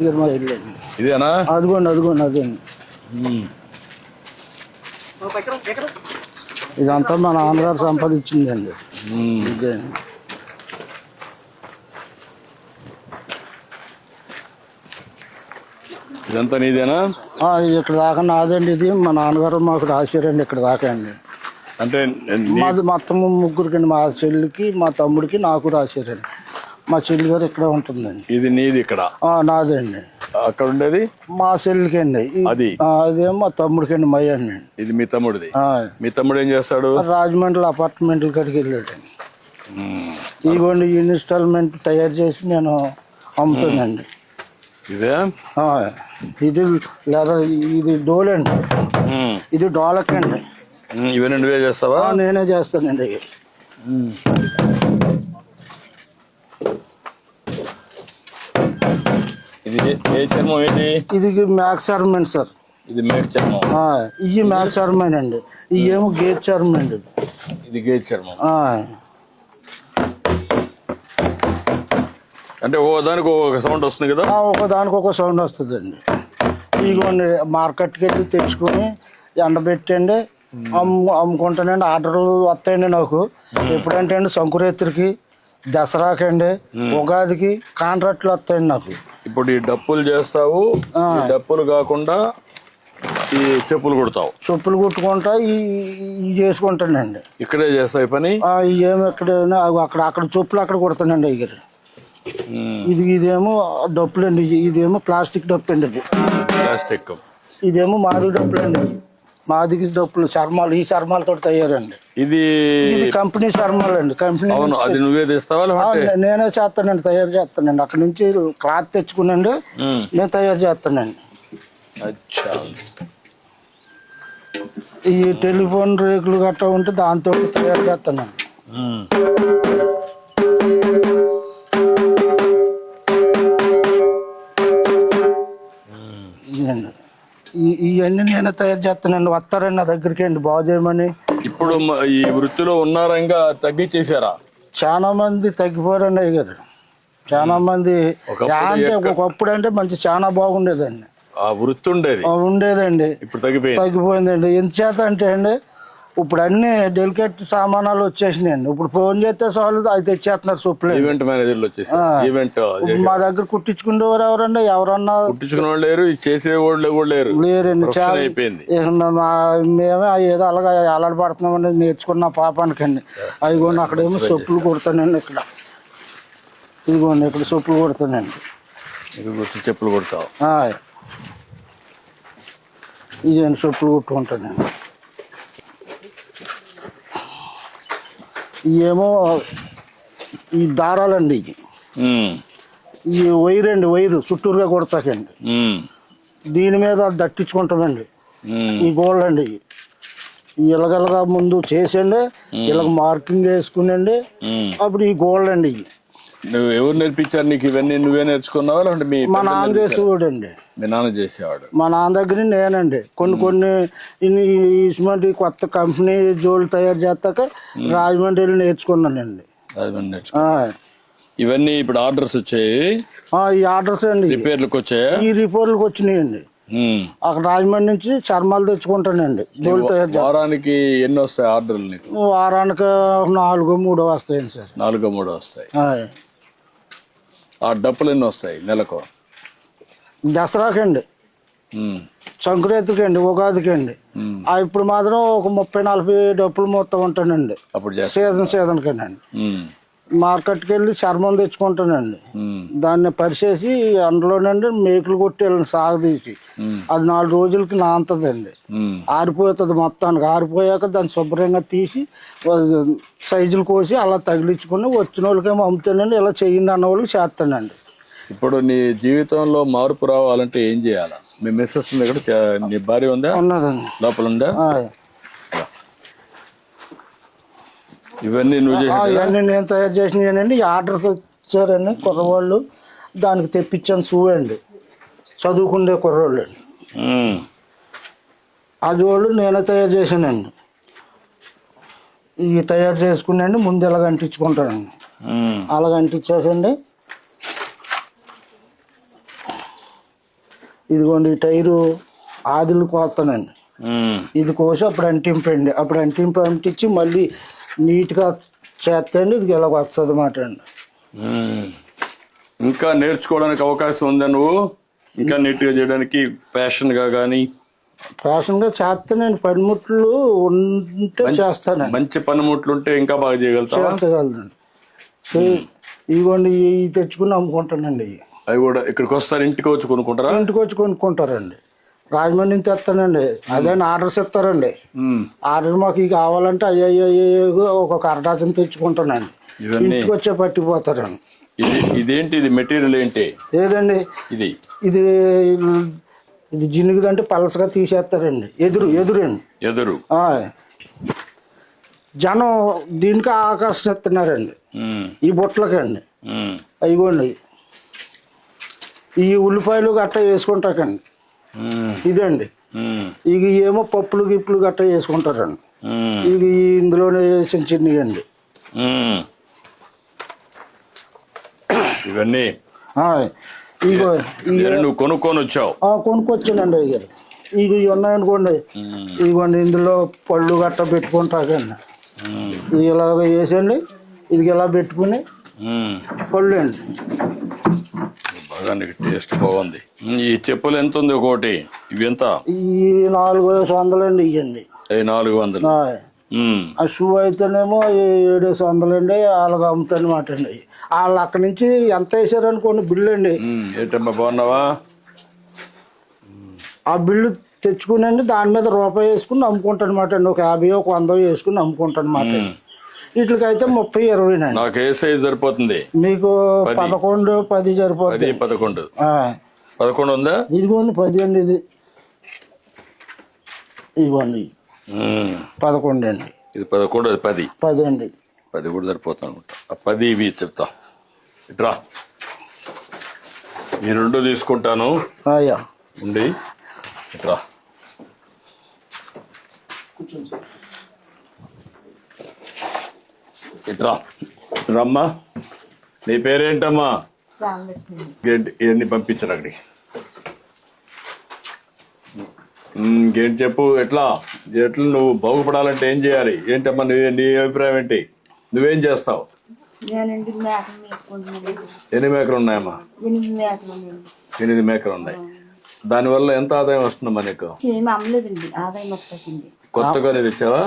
దగ్గర మా ఇల్లు అండి. ఇదేనా? అదిగోండి అదిగోండి అదండి. ఇదంతా మా నాన్నగారు సంపాదించిందండి. ఇదే ఇదంతా నీదేనా? ఇది ఇక్కడ దాకా నాదండి. ఇది మా నాన్నగారు మాకు రాశారండి ఇక్కడ దాకా అండి. అంటే మాది మొత్తం ముగ్గురికండి. మా చెల్లికి, మా తమ్ముడికి, నాకు రాశారండి. మా చెల్లి గారు ఇక్కడ ఉంటుందండి. ఇది నీది ఇక్కడ? నాదండి. అక్కడ ఉండేది మా చెల్లికి అండి. అదేమో మా తమ్ముడికి అండి. మయ్య అండి. ఇది మీ తమ్ముడిది? మీ తమ్ముడు ఏం చేస్తాడు? రాజమండ్రి అపార్ట్మెంట్ల కాడికి వెళ్ళాడండి. ఇదిగోండి ఇన్స్టాల్మెంట్ తయారు చేసి నేను అమ్ముతానండి. ఇదే ఇది లేదా ఇది డోలండి. ఇది డోలక్ అండి. ఇవన్నీ నువ్వే చేస్తావా? నేనే చేస్తానండి. ఇది ఏ చర్మం? ఏంటి ఇది? మ్యాక్స్ చర్మం సార్. ఇది మేక చర్మం. ఇవి మ్యాక్స్ చర్మం అండి. ఇవి ఏమో గేట్ చర్మం అండి. ఇది గేట్ చర్మం. అంటే ఒకదానికి ఒక సౌండ్ వస్తుంది కదా? ఒకదానికి ఒక సౌండ్ వస్తుందండి. ఇదిగోండి మార్కెట్కి వెళ్ళి తెచ్చుకొని ఎండబెట్టండి అమ్ముకుంటానండి. ఆర్డర్లు వస్తాయండి నాకు. ఎప్పుడంటే అండి సంకురాత్రికి, దసరాకండి, ఉగాదికి కాంట్రాక్ట్లు వస్తాయండి నాకు. ఇప్పుడు ఈ డప్పులు చేస్తావు, డప్పులు కాకుండా ఈ చెప్పులు కుడతావు? చెప్పులు కుట్టుకుంటా ఇవి చేసుకుంటానండి. ఇక్కడే చేస్తావు పని? ఏమి ఎక్కడైనా అక్కడ చెప్పులు అక్కడ కుడతానండి. దగ్గర ఇదేమో డప్పులండి. ఇదేమో ప్లాస్టిక్ డప్పు అండి. ఇది ప్లాస్టిక్. ఇదేమో మాది డప్పులండి. మాదికి డప్పులు చర్మాలు. ఈ చర్మాలతో తయారండి. ఇది కంపెనీ చర్మాలు అండి. కంపెనీ. అది నువ్వే తెస్తావా? నేనే చేస్తానండి. తయారు చేస్తానండి. అక్కడ నుంచి క్లాత్ తెచ్చుకునండి నేను తయారు చేస్తానండి. ఈ టెలిఫోన్ రేకులు గట్రా ఉంటే దాంతో తయారు చేస్తానండి. ఇవన్నీ నేనే తయారు చేస్తానండి. వస్తారండి నా దగ్గరికి అండి బాగు చేయమని. ఇప్పుడు ఈ వృత్తిలో ఉన్నారంగా తగ్గించేశారా? చాలా మంది తగ్గిపోయారండి అయ్యారు. చాలా మంది. ఒకప్పుడు అంటే మంచి చాలా బాగుండేదండి. వృత్తి ఉండేదండి. ఇప్పుడు తగ్గిపోయిందండి. ఎందుచేత అంటే అండి ఇప్పుడు అన్ని డెలికేట్ సామానాలు వచ్చేసినాయండి. ఇప్పుడు ఫోన్ చేస్తే చాలు అది తెచ్చేస్తున్నారు. చెప్పులు ఈవెంట్ మేనేజర్లు వచ్చేసి మా దగ్గర కుట్టించుకునేవారు ఎవరండి? ఎవరన్నా కుట్టించుకునే వాళ్ళు లేరు, చేసేవాళ్ళు లేరండి. చాలా అయిపోయింది. మేమే ఏదో అలాగా అలవాటుపడుతున్నామండి. నేర్చుకున్న పాపానికండి. అదిగోండి అక్కడేమో చెప్పులు కుడతానండి. ఇక్కడ ఇదిగోండి ఇక్కడ చెప్పులు కుడతానండి. చెప్పులు కుడతావు? ఇదేంటి చెప్పులు కుట్టుకుంటానండి. ఇవేమో ఈ దారాలండి. ఈ వైర్ అండి. వైరు చుట్టూరుగా కొడతాకండి. దీని మీద దట్టించుకుంటామండి. ఈ గోల్డ్ అండి. ఇలాగలగా ముందు చేసండి. ఇలాగ మార్కింగ్ వేసుకునండి. అప్పుడు ఈ గోల్డ్ అండి. నువ్వు ఎవరు నేర్పించారు నీకు ఇవన్నీ? నువ్వే నేర్చుకున్నావా? అంటే మా నాన్న చేసేవాడు అండి. మీ నాన్న చేసేవాడు? మా నాన్న దగ్గర నేనండి. కొన్ని ఇటువంటి కొత్త కంపెనీ జోళ్ళు తయారు చేస్తాక రాజమండ్రి వెళ్ళి నేర్చుకున్నానండి. ఇవన్నీ ఇప్పుడు ఆర్డర్స్ వచ్చాయి? ఈ ఆర్డర్స్ అండి. రిపేర్లకు వచ్చాయా? ఈ రిపేర్లకు వచ్చినాయండి. అక్కడ రాజమండ్రి నుంచి చర్మాలు తెచ్చుకుంటానండి. జోళ్ళు తయారు. వారానికి ఎన్ని వస్తాయి ఆర్డర్లు నీకు? వారానికి 4-3 వస్తాయండి సార్. 4-3 వస్తాయి. ఆ డప్పులు ఎన్ని వస్తాయి నెలకు? దసరాకండి, సంక్రాంతికి అండి, ఉగాదికి అండి. ఇప్పుడు మాత్రం ఒక 30-40 డప్పులు మొత్తం ఉంటానండి. అప్పుడు సీజన్ కండి. మార్కెట్కి వెళ్ళి చర్మం తెచ్చుకుంటానండి. దాన్ని పరిచేసి అందులోనండి మేకులు కొట్టి సాగదీసి అది 4 రోజులకి నాంతదండి. ఆరిపోతుంది. మొత్తానికి ఆరిపోయాక దాన్ని శుభ్రంగా తీసి సైజులు కోసి అలా తగిలించుకుని వచ్చిన వాళ్ళకేమో అమ్ముతానండి. ఇలా చెయ్యండి అన్న వాళ్ళకి చేస్తానండి. ఇప్పుడు నీ జీవితంలో మార్పు రావాలంటే ఏం చేయాలా? మీ మిస్సెస్ ఉంది ఇక్కడ, నీ భార్య ఉందా? ఉన్నదండి. లోపల ఉందా? ఇవన్నీ నువ్వు ఇవన్నీ నేను తయారు చేసినవి. ఆర్డర్స్ వచ్చారండి కుర్రవాళ్ళు. దానికి తెప్పించాను షూ అండి. చదువుకునే కుర్రవాళ్ళు అండి. అది వాళ్ళు నేనే తయారు చేశానండి. ఇవి తయారు చేసుకున్నాండి. ముందు ఇలాగ అంటించుకుంటానండి. అలాగ అంటించాకండి. ఇదిగోండి ఈ టైరు ఆదిలు కోస్తానండి. ఉమ్. ఇది కోసి అప్పుడు అంటింపండి. అప్పుడు అంటించి మళ్ళీ నీట్గా చేస్తండి. ఇది ఇలా వస్తుంది అన్నమాట అండి. ఉమ్. ఇంకా నేర్చుకోవడానికి అవకాశం ఉందా నువ్వు? ఇంకా నీట్గా చేయడానికి ప్యాషన్గా కానీ? ఫ్యాషన్గా చేస్తానండి. పనిముట్లు ఉంటే చేస్తానండి. మంచి పనిముట్లు ఉంటే ఇంకా బాగా చేయగలుగుతావా? చేర్చగలదండి. ఇదిగోండి ఇవి తెచ్చుకుని అమ్ముకుంటానండి. అవి కూడా ఇక్కడికి వస్తారు, ఇంటికి వచ్చి కొనుక్కుంటారా? ఇంటికి వచ్చి కొనుక్కుంటారండి. రాజమండ్రి నుంచి తెస్తానండి. అదే ఆర్డర్స్ ఇస్తారండి. ఆర్డర్ మాకు ఇవి కావాలంటే అయ్యో ఒక్కొక్క అరడాచన తెచ్చుకుంటానండి. ఇంటికి వచ్చే పట్టిపోతారండి. ఇదేంటి? ఇది మెటీరియల్ ఏంటి? ఏదండి ఇది ఇది ఇది జినుగుదంటే పలసగా తీసేస్తారండి. ఎదురు జనం దీనికి ఆకర్షిస్తున్నారండి. ఈ బుట్టలకండి. అయిపోండి ఈ ఉల్లిపాయలు గట్ట వేసుకుంటాకండి. ఇదండి ఇక ఏమో పప్పులు గిప్పులు గట్ట వేసుకుంటారండి. ఇక ఇందులోనే వేసిన చిన్నయండి ఇవన్నీ. ఇగో నువ్వు కొనుక్కొని వచ్చావు? కొనుక్కొచ్చానండి. అయ్యారు ఇవి ఉన్నాయనుకోండి. ఇదిగోండి ఇందులో పళ్ళు గట్ట పెట్టుకుంటాకండి. ఇది ఇలాగ వేసండి. ఇది ఇలా పెట్టుకుని పళ్ళు అండి. బాగా టేస్ట్ బాగుంది. ఈ చెప్పులు ఎంత ఉంది ఒకటి? ఇవి ఎంత? ఈ 400 అండి. ఇవ్వండి 400. ఆ షూ అయితేనేమో 700 అండి. వాళ్ళకి అమ్ముతానమాట అండి. వాళ్ళు అక్కడి నుంచి ఎంత వేసారనుకోండి బిల్లు అండి. ఏంటమ్మా బాగున్నావా? ఆ బిల్లు తెచ్చుకునండి దాని మీద రూపాయి వేసుకుని అమ్ముకుంటానమాట అండి. ఒక 50 ఒక 100 వేసుకుని అమ్ముకుంటానమాట. వీటికైతే 30, 20 అండి. నాకు ఏ సైజ్ సరిపోతుంది? మీకు 11, 10 సరిపోతుంది. 11 ఉందా? ఇదిగోండి 10 అండి. ఇదిగోండి 11 అండి. ఇది 11, అది 10. 10 అండి. 10 కూడా సరిపోతుంది అనుకుంటా. 10 ఇవి చెప్తా. ఇట్రా, ఈ 2 తీసుకుంటాను. అయ్యా ఉండి ఇట్రా. ఇట్రా రమ్మా. నీ పేరేంటమ్మా? ఇవన్నీ పంపించరు అక్కడికి. ఇంకేంటి చెప్పు? ఎట్లా నువ్వు బాగుపడాలంటే ఏం చేయాలి? ఏంటమ్మా నీ అభిప్రాయం ఏంటి? నువ్వేం చేస్తావు? 8 మేకలు ఉన్నాయమ్మా? 8 మేకలు ఉన్నాయి. దానివల్ల ఎంత ఆదాయం వస్తుందమ్మా నీకు? కొత్తగా తెచ్చావా?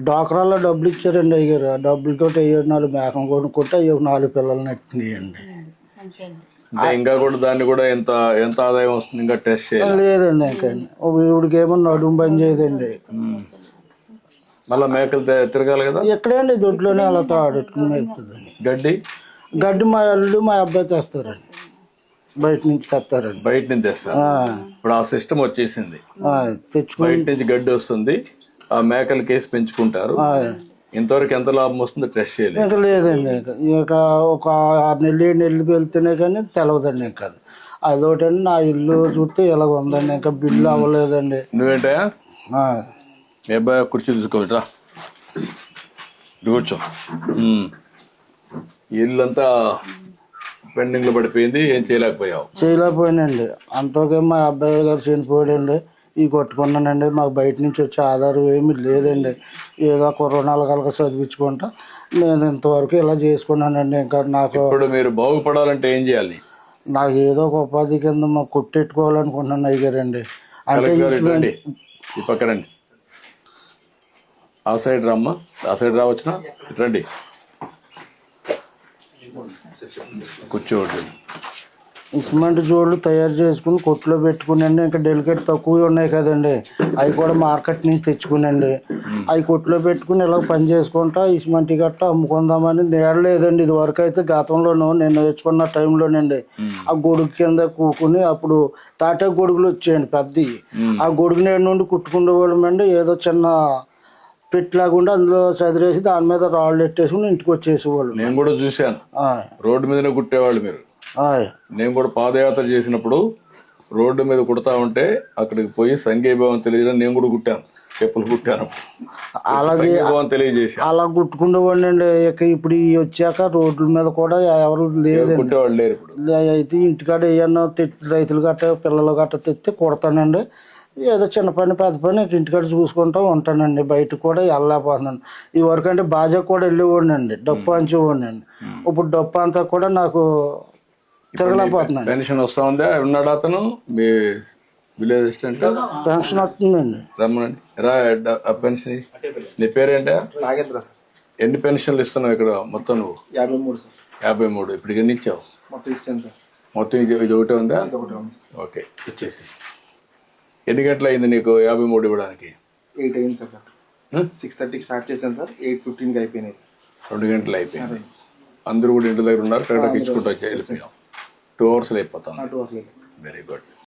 డాక్రాల్లో డబ్బులు ఇచ్చారండి అయ్యారు. ఆ డబ్బులతో 4 మేకం కొనుక్కుంటే 4 పిల్లలు నెట్టినాయండి. అంటే ఇంకా కూడా దాన్ని కూడా ఎంత ఆదాయం వస్తుంది? ఇంకా టెస్ట్ చేయాలి? లేదండి. ఇంకా ఇవిడికేమో నడుము బంద్ చేయదండి. మళ్ళీ మేకలు తిరగాలి కదా? ఎక్కడండి దొడ్లోనే అలా ఆడుకుని మేపుతుందండి. గడ్డి మా అల్లుడు మా అబ్బాయి తెస్తారండి. బయట నుంచి తెస్తారండి. బయట నుంచి తెస్తారు. ఇప్పుడు ఆ సిస్టమ్ వచ్చేసింది. బయట నుంచి గడ్డి వస్తుంది, ఆ మేకలు కేసి పెంచుకుంటారు. ఇంతవరకు ఎంత లాభం వస్తుందో టెస్ట్ చేయలేదు. ఇంకా లేదండి. ఇక ఒక 6 నెలలు 7 నెలలు వెళ్తేనే కానీ తెలవదండి. ఇంకా అదొకటండి. నా ఇల్లు చూస్తే ఇలాగ ఉందండి. ఇంకా బిల్లు అవ్వలేదండి. నువ్వేంటయా? మీ అబ్బాయి కుర్చీ తీసుకోవట్రా, కూర్చో. ఇల్లంతా పెండింగ్ లో పడిపోయింది. ఏం చేయలేకపోయానండి. అంతకే మా అబ్బాయి గారు చనిపోయాడండి. ఇవి కొట్టుకున్నానండి. మాకు బయట నుంచి వచ్చే ఆధారం ఏమీ లేదండి. ఏదో కరోనాలు కలక చదివించుకుంటా నేను ఇంతవరకు ఇలా చేసుకున్నానండి. ఇంకా నాకు ఇప్పుడు మీరు బాగుపడాలంటే ఏం చేయాలి? నాకు ఏదో ఒక ఉపాధి కింద మాకు కొట్టెట్టుకోవాలనుకుంటున్నాను అయ్యారండి. అంటే ఈ పక్కనండి, ఆ సైడ్ రమ్మా. ఆ సైడ్ రావచ్చునా? రండి, కూర్చోండి. సిమెంట్ జోళ్ళు తయారు చేసుకుని కొట్లో పెట్టుకునండి. ఇంకా డెలికేట్ తక్కువ ఉన్నాయి కదండి, అవి కూడా మార్కెట్ నుంచి తెచ్చుకునండి. అవి కొట్లో పెట్టుకుని ఇలా పని చేసుకుంటా ఈ సిమెంట్ గట్ట అమ్ముకుందామని నేడలేదండి. ఇది వరకు అయితే గతంలోనూ నేను నేర్చుకున్న టైంలోనండి ఆ గొడుగు కింద కూకుని అప్పుడు తాటే గొడుగులు వచ్చాయండి పెద్దవి. ఆ గొడుగు నేడు నుండి కుట్టుకునేవాళ్ళమండి. ఏదో చిన్న పెట్టిలాగుండి అందులో చదిరేసి దాని మీద రాళ్ళు ఎట్టేసుకుని ఇంటికి వచ్చేసేవాళ్ళు. నేను కూడా చూశాను, రోడ్డు మీదనే కుట్టేవాళ్ళు మీరు. నేను కూడా పాదయాత్ర చేసినప్పుడు రోడ్డు మీద కుడతా ఉంటే అక్కడికి పోయి సంఘీభావం తెలియజేయడం నేను కూడా కుట్టాను. చెప్పులు కుట్టాను అలాగే సంఘీభావం తెలియజేసా. అలా కుట్టుకుండేవాడిని అండి. ఇక ఇప్పుడు ఈ వచ్చాక రోడ్ల మీద కూడా ఎవరు లేదండి. కుట్టేవాళ్ళు లేరు ఇప్పుడు. అయితే ఇంటికాడ ఏమన్నా రైతులు గట్ట పిల్లలు గట్ట తెస్తే కుడతానండి. ఏదో చిన్న పని పెద్ద పని ఇంటికాడ చూసుకుంటూ ఉంటానండి. బయటకు కూడా వెళ్ళలేకపోతున్నాను. ఈ వరకు అంటే బాజా కూడా వెళ్ళేవాడిని అండి, డప్పు అంచేవాడిని అండి. ఇప్పుడు డప్పు అంతా కూడా నాకు తిరగలేకపోతున్నాను. పెన్షన్ వస్తా ఉందా? ఉన్నాడు అతను మీ విలేజ్ అసిస్టెంట్? పెన్షన్ వస్తుందండి. రమ్మనండి రా. పెన్షన్ నీ పేరేంటా? నాగేంద్ర సార్. ఎన్ని పెన్షన్లు ఇస్తున్నావు ఇక్కడ మొత్తం నువ్వు? 53 సార్. 53. ఇప్పుడు ఎన్ని ఇచ్చావు? మొత్తం ఇస్తాను సార్. మొత్తం ఇది ఒకటే ఉందా? ఒకటి ఉంది సార్. ఓకే, ఇచ్చేసి. ఎన్ని గంటలు అయింది నీకు 53 ఇవ్వడానికి? 8 అయింది సార్. 6:30కి స్టార్ట్ చేశాను సార్. 8:15కి అయిపోయినాయి సార్. 2 గంటలు అయిపోయింది. అందరూ కూడా ఇంటి దగ్గర ఉన్నారు, కరెక్ట్గా ఇచ్చుకుంటూ వెళ్ళిపోయాం. 2 అవర్స్లో అయిపోతాం. అటు అట్లేదు. Very good.